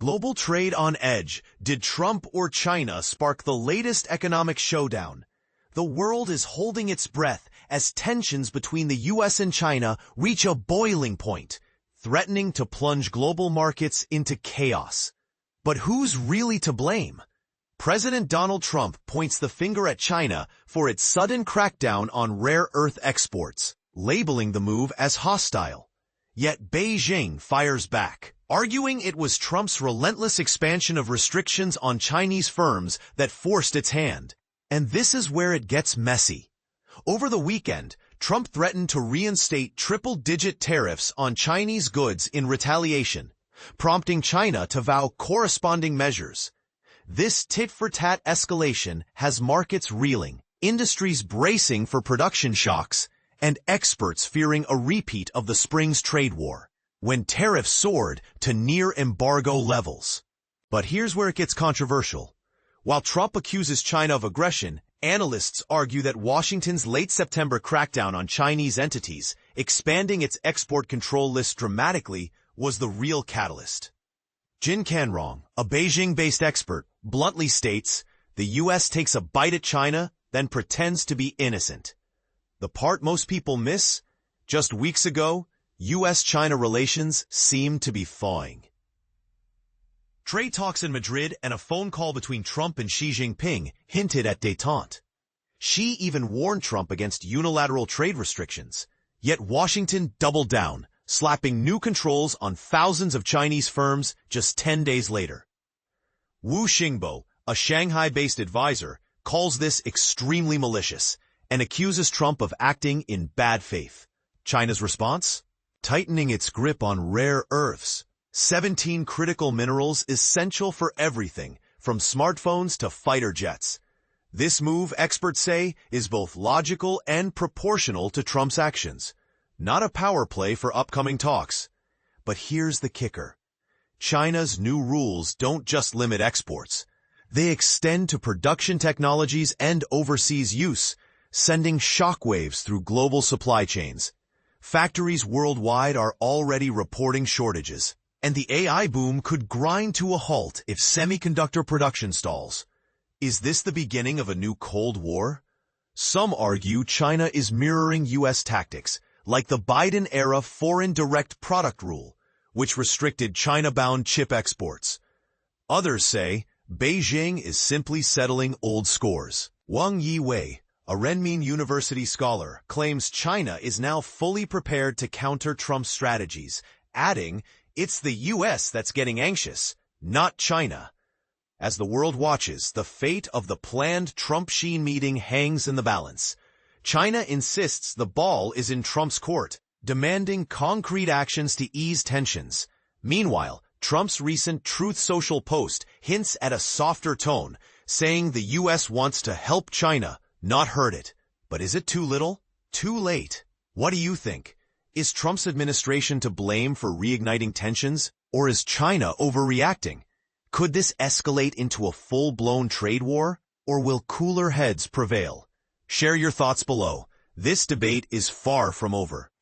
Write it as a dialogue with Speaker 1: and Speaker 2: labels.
Speaker 1: Global trade on edge. Did Trump or China spark the latest economic showdown? The world is holding its breath as tensions between the US and China reach a boiling point, threatening to plunge global markets into chaos. But who's really to blame? President Donald Trump points the finger at China for its sudden crackdown on rare earth exports, labeling the move as hostile. Yet Beijing fires back, arguing it was Trump's relentless expansion of restrictions on Chinese firms that forced its hand. And this is where it gets messy. Over the weekend, Trump threatened to reinstate triple-digit tariffs on Chinese goods in retaliation, prompting China to vow corresponding measures. This tit-for-tat escalation has markets reeling, industries bracing for production shocks, and experts fearing a repeat of the spring's trade war, when tariffs soared to near-embargo levels. But here's where it gets controversial. While Trump accuses China of aggression, analysts argue that Washington's late September crackdown on Chinese entities, expanding its export control list dramatically, was the real catalyst. Jin Canrong, a Beijing-based expert, bluntly states, the U.S. takes a bite at China, then pretends to be innocent. The part most people miss? Just weeks ago, U.S.-China relations seemed to be thawing. Trade talks in Madrid and a phone call between Trump and Xi Jinping hinted at détente. Xi even warned Trump against unilateral trade restrictions. Yet Washington doubled down, slapping new controls on thousands of Chinese firms just 10 days later. Wu Xingbo, a Shanghai-based advisor, calls this extremely malicious and accuses Trump of acting in bad faith. China's response? Tightening its grip on rare earths. 17 critical minerals essential for everything, from smartphones to fighter jets. This move, experts say, is both logical and proportional to Trump's actions. Not a power play for upcoming talks. But here's the kicker. China's new rules don't just limit exports. They extend to production technologies and overseas use, sending shockwaves through global supply chains. Factories worldwide are already reporting shortages, and the AI boom could grind to a halt if semiconductor production stalls. Is this the beginning of a new Cold War? Some argue China is mirroring U.S. tactics, like the Biden-era Foreign Direct Product Rule, which restricted China-bound chip exports. Others say Beijing is simply settling old scores. Wang Yiwei, a Renmin University scholar, claims China is now fully prepared to counter Trump's strategies, adding, it's the U.S. that's getting anxious, not China. As the world watches, the fate of the planned Trump-Xi meeting hangs in the balance. China insists the ball is in Trump's court, demanding concrete actions to ease tensions. Meanwhile, Trump's recent Truth Social post hints at a softer tone, saying the U.S. wants to help China, not hurt it. But is it too little? Too late? What do you think? Is Trump's administration to blame for reigniting tensions, or is China overreacting? Could this escalate into a full-blown trade war, or will cooler heads prevail? Share your thoughts below. This debate is far from over.